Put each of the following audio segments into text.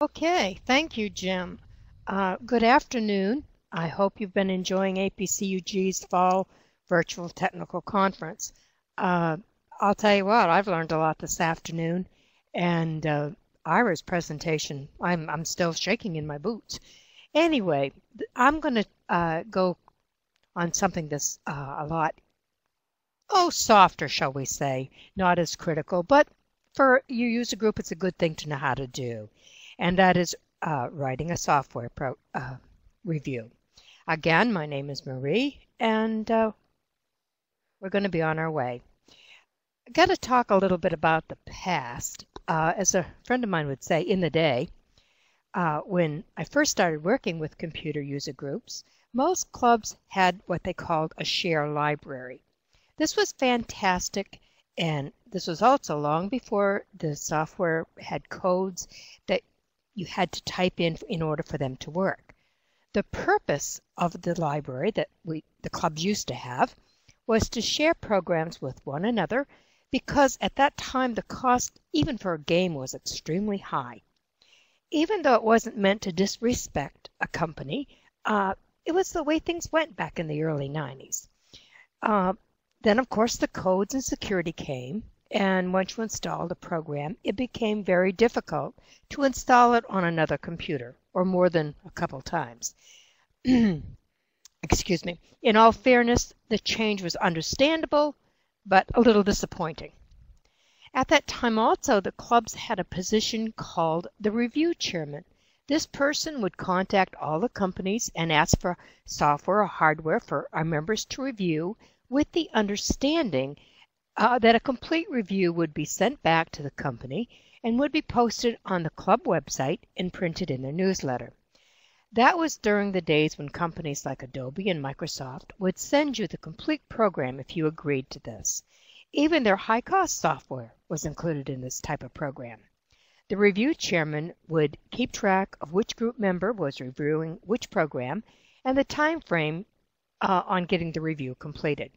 Okay, thank you, Jim. Good afternoon. I hope you've been enjoying APCUG's Fall Virtual Technical Conference. Uh, I'll tell you what, I've learned a lot this afternoon, and Ira's presentation, I'm still shaking in my boots. Anyway, I'm going to go on something that's a lot, softer, shall we say, not as critical, but for your user group, it's a good thing to know how to do, and that is writing a software review. Again, my name is Marie, and we're going to be on our way. I got to talk a little bit about the past. As a friend of mine would say, in the day, when I first started working with computer user groups, most clubs had what they called a share library. This was fantastic, and this was also long before the software had codes that you had to type in order for them to work. The purpose of the library that the clubs used to have was to share programs with one another, because at that time the cost even for a game was extremely high. Even though it wasn't meant to disrespect a company, it was the way things went back in the early 90s. Then, of course, the codes and security came, and once you installed a program, it became very difficult to install it on another computer, or more than a couple times. Excuse me. In all fairness, the change was understandable, but a little disappointing. At that time also, the clubs had a position called the review chairman. This person would contact all the companies and ask for software or hardware for our members to review, with the understanding that a complete review would be sent back to the company and would be posted on the club website and printed in their newsletter. That was during the days when companies like Adobe and Microsoft would send you the complete program if you agreed to this. Even their high-cost software was included in this type of program. The review chairman would keep track of which group member was reviewing which program and the time frame on getting the review completed.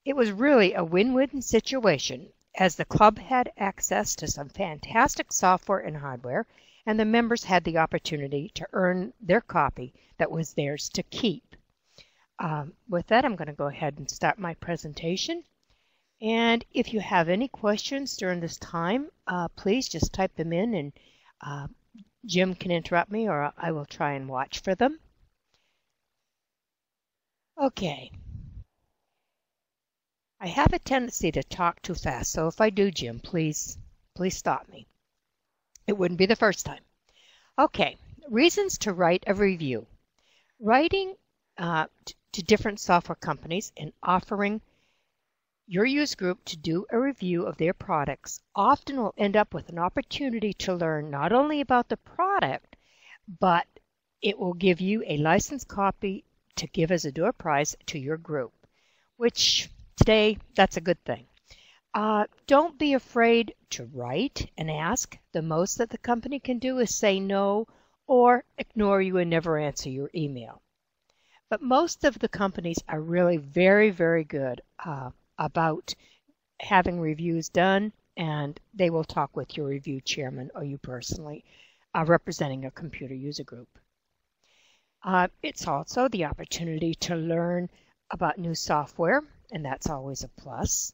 It was really a win-win situation, as the club had access to some fantastic software and hardware, and the members had the opportunity to earn their copy that was theirs to keep. With that, I'm going to go ahead and start my presentation. And if you have any questions during this time, please just type them in, and Jim can interrupt me, or I will try and watch for them. Okay. I have a tendency to talk too fast, so if I do, Jim, please stop me. It wouldn't be the first time. Okay, reasons to write a review. Writing to different software companies and offering your user group to do a review of their products often will end up with an opportunity to learn not only about the product, but it will give you a licensed copy to give as a door prize to your group, which today, that's a good thing. Don't be afraid to write and ask. The most that the company can do is say no or ignore you and never answer your email. But most of the companies are really very, very good about having reviews done, and they will talk with your review chairman or you personally representing a computer user group. It's also the opportunity to learn about new software, and that's always a plus.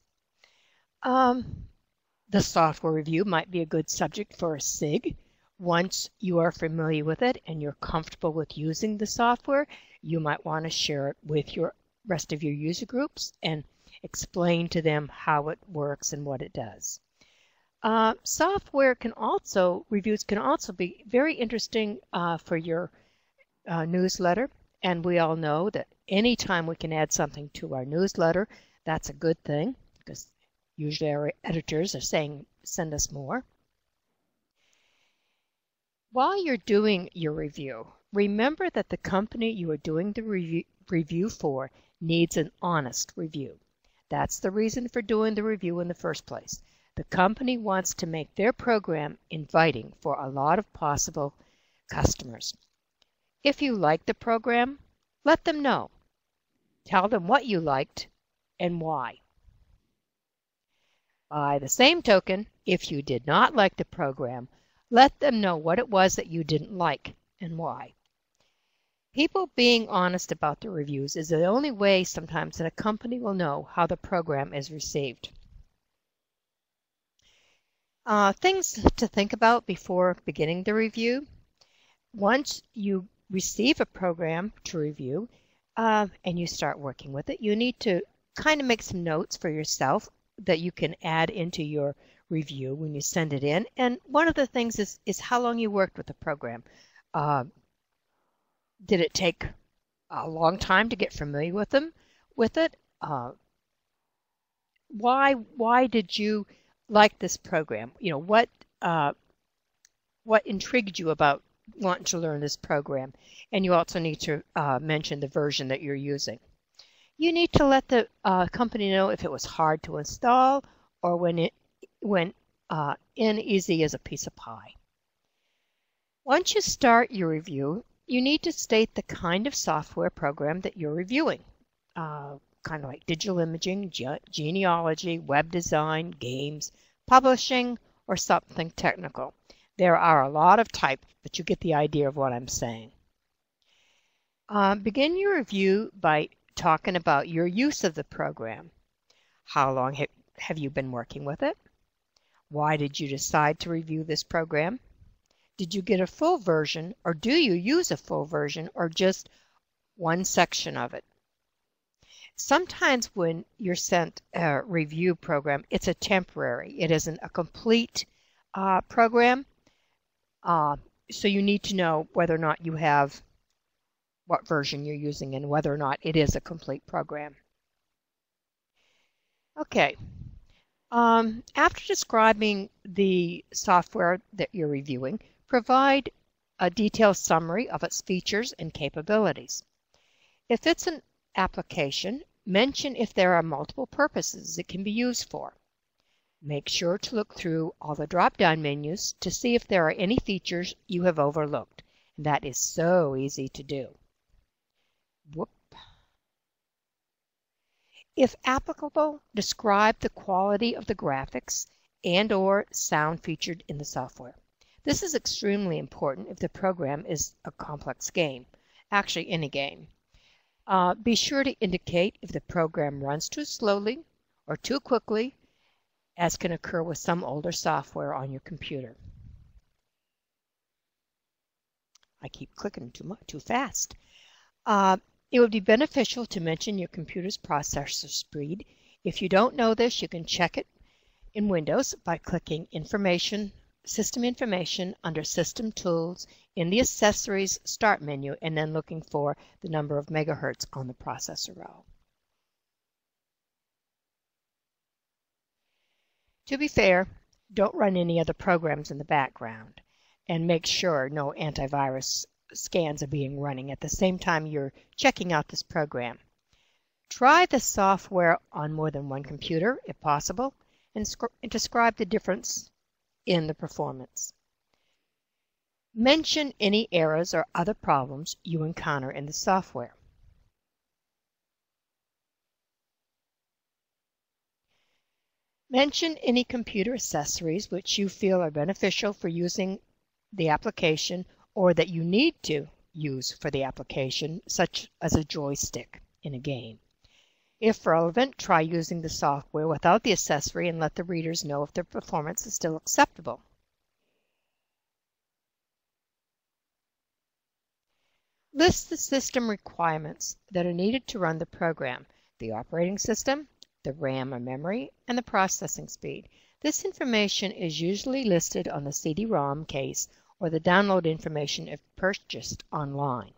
The software review might be a good subject for a SIG. Once you are familiar with it and you're comfortable with using the software, you might want to share it with your rest of your user groups and explain to them how it works and what it does. Reviews can also be very interesting for your newsletter, and we all know that anytime we can add something to our newsletter, that's a good thing, because usually our editors are saying, send us more. While you're doing your review, remember that the company you are doing the review for needs an honest review. That's the reason for doing the review in the first place. The company wants to make their program inviting for a lot of possible customers. If you like the program, let them know. Tell them what you liked and why. By the same token, if you did not like the program, Let them know what it was that you didn't like and why. People being honest about their reviews is the only way sometimes that a company will know how the program is received. Things to think about before beginning the review. Once you receive a program to review and you start working with it, you need to kind of make some notes for yourself that you can add into your review when you send it in. And one of the things is how long you worked with the program. Did it take a long time to get familiar with it? Why did you like this program? You know, what intrigued you about wanting to learn this program? And you also need to mention the version that you're using. You need to let the company know if it was hard to install or when it went in easy as a piece of pie. Once you start your review, you need to state the kind of software program that you're reviewing, kind of like digital imaging, genealogy, web design, games, publishing, or something technical. There are a lot of types, but you get the idea of what I'm saying. Begin your review by talking about your use of the program. How long have you been working with it? Why did you decide to review this program? Did you get a full version, or do you use a full version, or just one section of it? Sometimes when you're sent a review program, it's a temporary. It isn't a complete program. So you need to know whether or not you have what version you're using and whether or not it is a complete program. Okay. After describing the software that you're reviewing, provide a detailed summary of its features and capabilities. If it's an application, mention if there are multiple purposes it can be used for. Make sure to look through all the drop-down menus to see if there are any features you have overlooked. And that is so easy to do. Whoop. If applicable, describe the quality of the graphics and/or sound featured in the software. This is extremely important if the program is a complex game, actually any game. Be sure to indicate if the program runs too slowly or too quickly, as can occur with some older software on your computer. I keep clicking too fast. It would be beneficial to mention your computer's processor speed. If you don't know this, you can check it in Windows by clicking System Information under System Tools in the Accessories Start menu and then looking for the number of megahertz on the processor row. To be fair, don't run any other programs in the background and make sure no antivirus scans are being running at the same time you're checking out this program. Try the software on more than one computer if possible and describe the difference in the performance. Mention any errors or other problems you encounter in the software. Mention any computer accessories which you feel are beneficial for using the application or that you need to use for the application, such as a joystick in a game. If relevant, try using the software without the accessory and let the readers know if their performance is still acceptable. List the system requirements that are needed to run the program, the operating system, the RAM or memory, and the processing speed. This information is usually listed on the CD-ROM case or the download information if purchased online.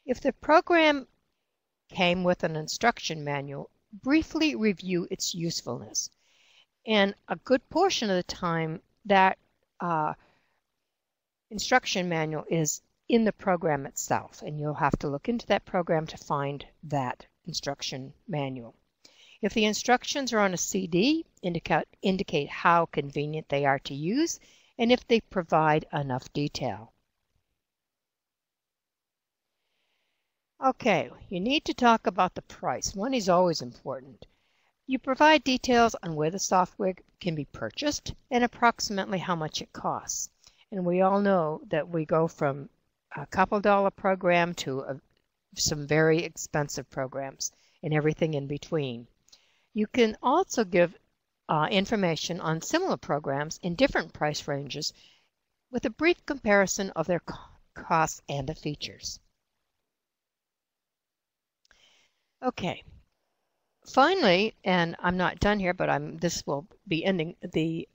If the program came with an instruction manual, briefly review its usefulness. And a good portion of the time that instruction manual is in the program itself, and you'll have to look into that program to find that instruction manual. If the instructions are on a CD, indicate how convenient they are to use and if they provide enough detail. Okay, you need to talk about the price. Money is always important. You provide details on where the software can be purchased and approximately how much it costs. And we all know that we go from a couple dollar program to some very expensive programs and everything in between. You can also give information on similar programs in different price ranges with a brief comparison of their costs and the features. Okay. Finally, and I'm not done here, but this will be ending the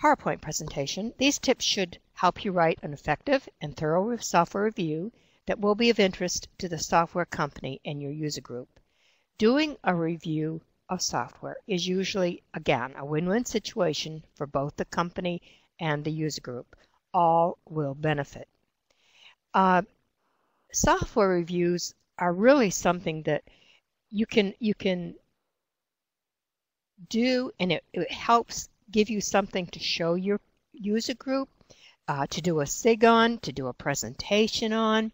PowerPoint presentation. These tips should help you write an effective and thorough software review that will be of interest to the software company and your user group. Doing a review of software is usually, again, a win-win situation for both the company and the user group. All will benefit. Software reviews are really something that you can do, and it helps give you something to show your user group, to do a SIG on, to do a presentation on,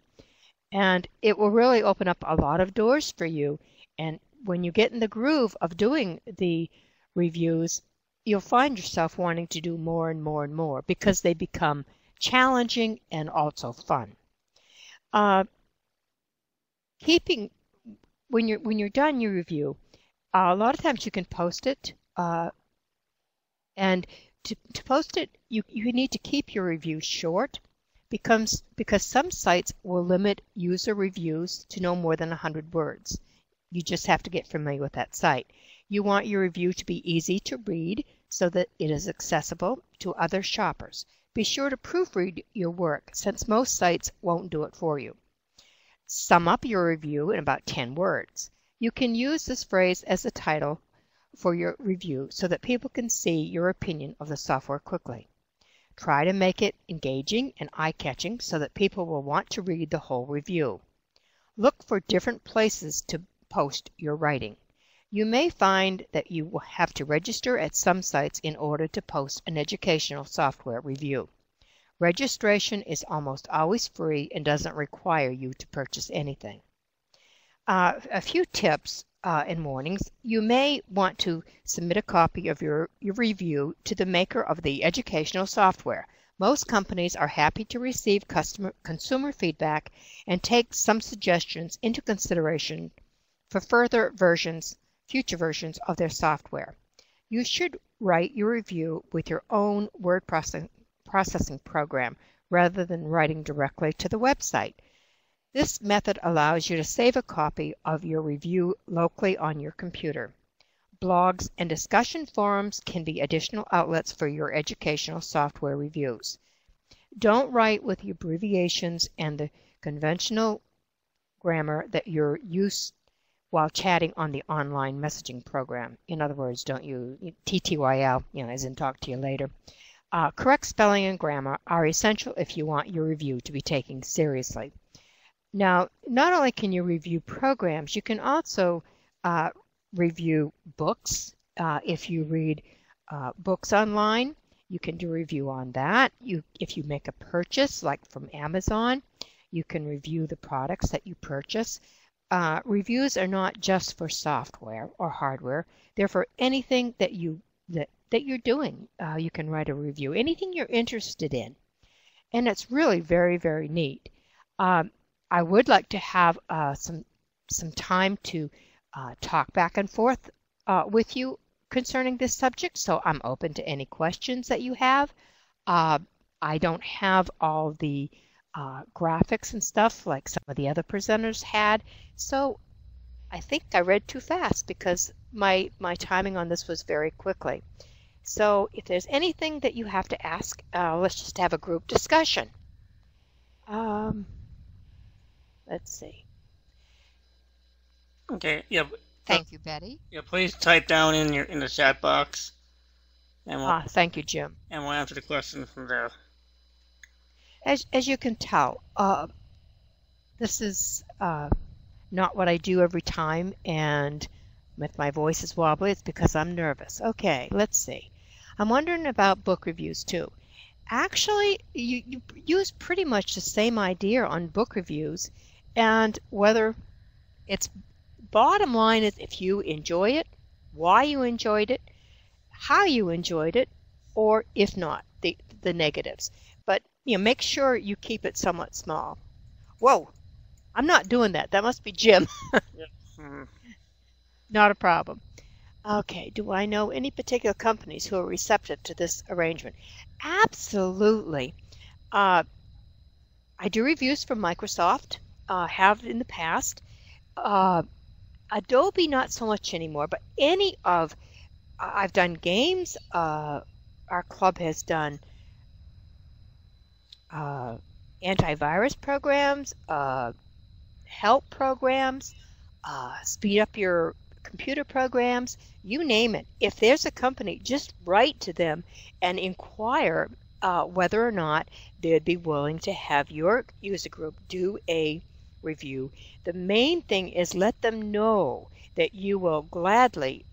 and it will really open up a lot of doors for you. And when you get in the groove of doing the reviews, you'll find yourself wanting to do more and more and more because they become challenging and also fun. When you're done your review, a lot of times you can post it, and to post it, you need to keep your review short because some sites will limit user reviews to no more than 100 words. You just have to get familiar with that site. You want your review to be easy to read so that it is accessible to other shoppers. Be sure to proofread your work since most sites won't do it for you. Sum up your review in about 10 words. You can use this phrase as the title for your review so that people can see your opinion of the software quickly. Try to make it engaging and eye-catching so that people will want to read the whole review. Look for different places to post your writing. You may find that you will have to register at some sites in order to post an educational software review. Registration is almost always free and doesn't require you to purchase anything. A few tips and warnings. You may want to submit a copy of your review to the maker of the educational software. Most companies are happy to receive consumer feedback and take some suggestions into consideration for future versions of their software. You should write your review with your own word processing program rather than writing directly to the website. This method allows you to save a copy of your review locally on your computer. Blogs and discussion forums can be additional outlets for your educational software reviews. Don't write with the abbreviations and the conventional grammar that you're used while chatting on the online messaging program. In other words, don't use TTYL, as in talk to you later. Correct spelling and grammar are essential if you want your review to be taken seriously. Now, not only can you review programs, you can also review books. If you read books online, you can do a review on that. If you make a purchase, like from Amazon, you can review the products that you purchase. Reviews are not just for software or hardware. They're for anything that you're doing. You can write a review, anything you're interested in. And it's really very, very neat. I would like to have some time to talk back and forth with you concerning this subject, so I'm open to any questions that you have. I don't have all the graphics and stuff like some of the other presenters had, so I think I read too fast because my timing on this was very quickly. So if there's anything that you have to ask, let's just have a group discussion. Let's see. Okay. Yeah. Thank you, Betty. Yeah. Please type down in the chat box. And thank you, Jim. And we'll answer the question from there. As you can tell, this is not what I do every time, and if my voice is wobbly, it's because I'm nervous. Okay, let's see. I'm wondering about book reviews too. Actually, you use pretty much the same idea on book reviews, and whether it's bottom line is if you enjoy it, why you enjoyed it, how you enjoyed it, or if not, the negatives. But make sure you keep it somewhat small. Whoa, I'm not doing that. That must be Jim. Yep. Mhm. Not a problem. Okay, do I know any particular companies who are receptive to this arrangement? Absolutely. Uh, I do reviews for Microsoft, have in the past. Uh, Adobe, not so much anymore, but any of, I've done games. Our club has done uh, antivirus programs, help programs, speed up your computer programs, you name it. If there's a company, just write to them and inquire whether or not they'd be willing to have your user group do a review. The main thing is let them know that you will gladly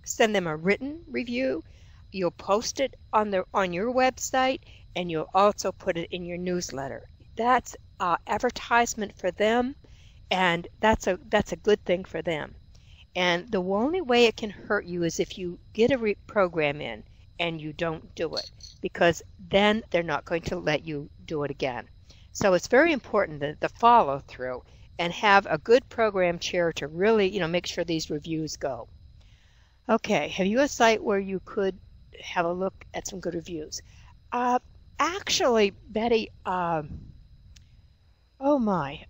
send them a written review. You'll post it on your website, and you'll also put it in your newsletter. That's advertisement for them, and that's a good thing for them. And the only way it can hurt you is if you get a program in and you don't do it, because then they're not going to let you do it again. So it's very important that the follow through and have a good program chair to really, make sure these reviews go. Okay, have you a site where you could have a look at some good reviews? Actually, Betty, oh my,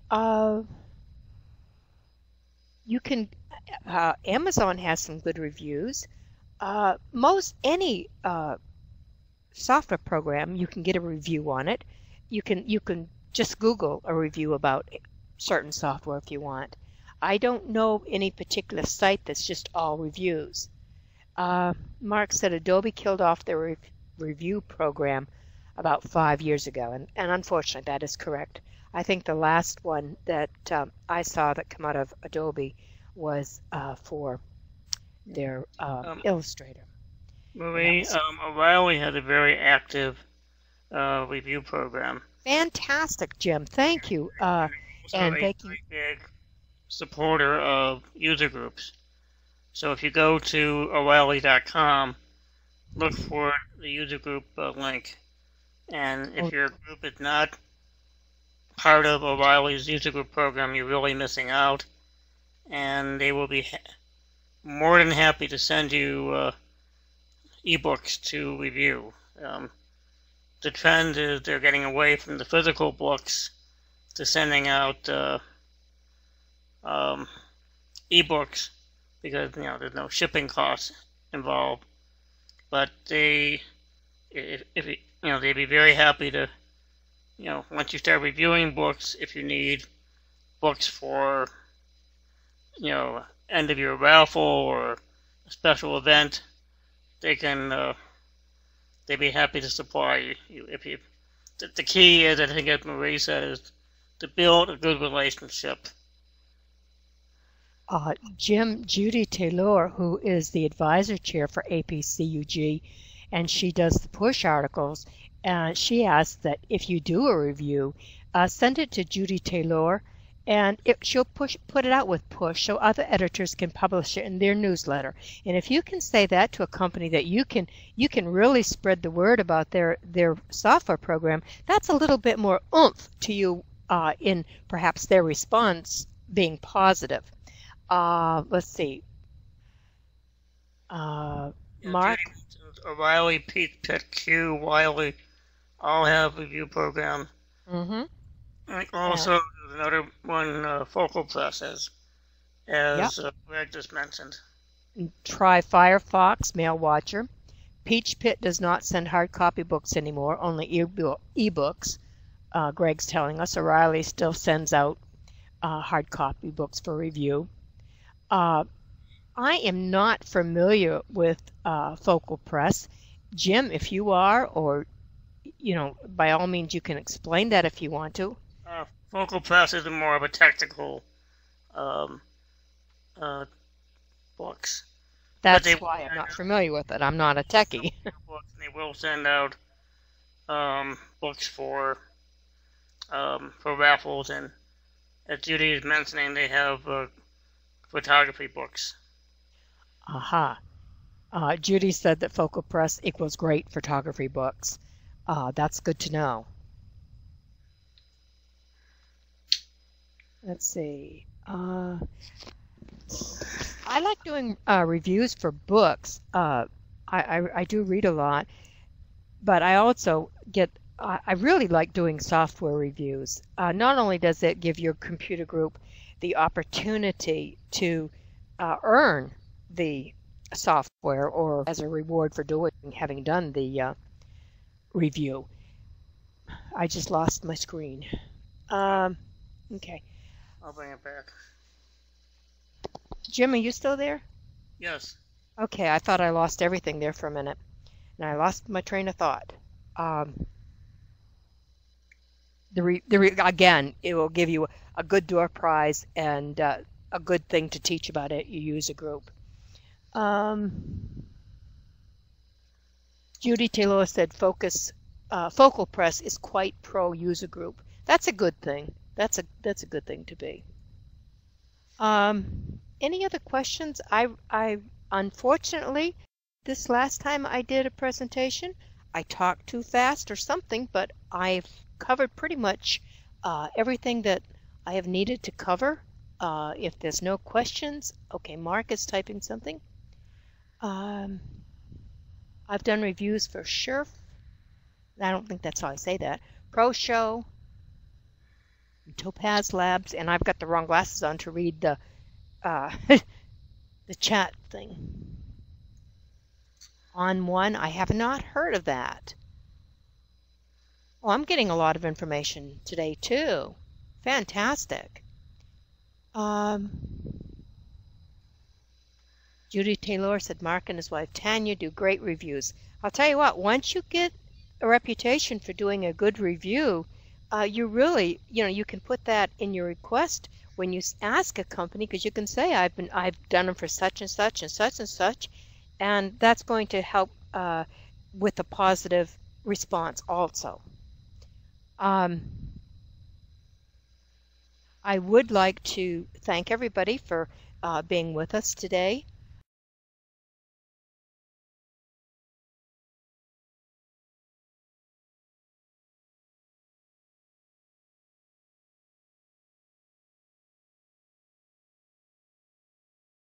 you can, Amazon has some good reviews. Most any software program, you can get a review on it. You can just Google a review about certain software if you want. I don't know of any particular site that's just all reviews. Mark said Adobe killed off their review program about 5 years ago, and unfortunately that is correct. I think the last one that I saw that come out of Adobe was for their Illustrator. Marie, O'Reilly had a very active review program. Fantastic, Jim. Thank you. And thank you. Big supporter of user groups. So if you go to O'Reilly.com, look for the user group link. And if your group is not part of O'Reilly's user group program, you're really missing out. And they will be more than happy to send you ebooks to review. The trend is they're getting away from the physical books to sending out ebooks because there's no shipping costs involved. But they'd be very happy to once you start reviewing books, if you need books for end of year raffle or a special event, they'd be happy to supply you. The key is, I think, as Marie said, is to build a good relationship. Jim, Judy Taylor, who is the advisor chair for APCUG, and she does the push articles, she asked that if you do a review, send it to Judy Taylor, and she'll put it out with push so other editors can publish it in their newsletter. And if you can say that to a company that you can really spread the word about their software program, that's a little bit more oomph to you in perhaps their response being positive. Let's see. Mark? O'Reilly, APCUG, Wiley all have review programs. Mm-hmm. Also, another one, Focal Press, as Yep. Greg just mentioned. Try Firefox Mail Watcher. Peach Pit does not send hard copy books anymore, only ebooks. Greg's telling us O'Reilly still sends out hard copy books for review. I am not familiar with Focal Press. Jim, if you are, or by all means, you can explain that if you want to. Focal Press is more of a technical books. That's why I'm not familiar with it. I'm not a techie. They will send out books for raffles, and as Judy is mentioning, they have photography books. Aha. Judy said that Focal Press equals great photography books. That's good to know. Let's see. I like doing reviews for books. I do read a lot, but I also I really like doing software reviews. Not only does it give your computer group the opportunity to earn the software or as a reward for having done the review. I just lost my screen. Okay. I'll bring it back. Jim, are you still there? Yes. Okay, I thought I lost everything there for a minute, and I lost my train of thought. Again, it will give you a good door prize and a good thing to teach about it. You use a group. Judy Taylor said Focal Press is quite pro user group. That's a good thing. That's a good thing to be. Any other questions? I unfortunately, this last time I did a presentation, I talked too fast or something, but I've covered pretty much everything that I have needed to cover. If there's no questions, okay, Mark is typing something. I've done reviews for Scherf. I don't think that's how I say that. Pro Show, Topaz Labs, and I've got the wrong glasses on to read the the chat thing. On One, I have not heard of that. Oh, I'm getting a lot of information today too. Fantastic. Judy Taylor said Mark and his wife Tanya do great reviews. I'll tell you what, once you get a reputation for doing a good review, you really, you can put that in your request when you ask a company, because you can say I've done them for such and such and such and such, and that's going to help with a positive response also. I would like to thank everybody for being with us today.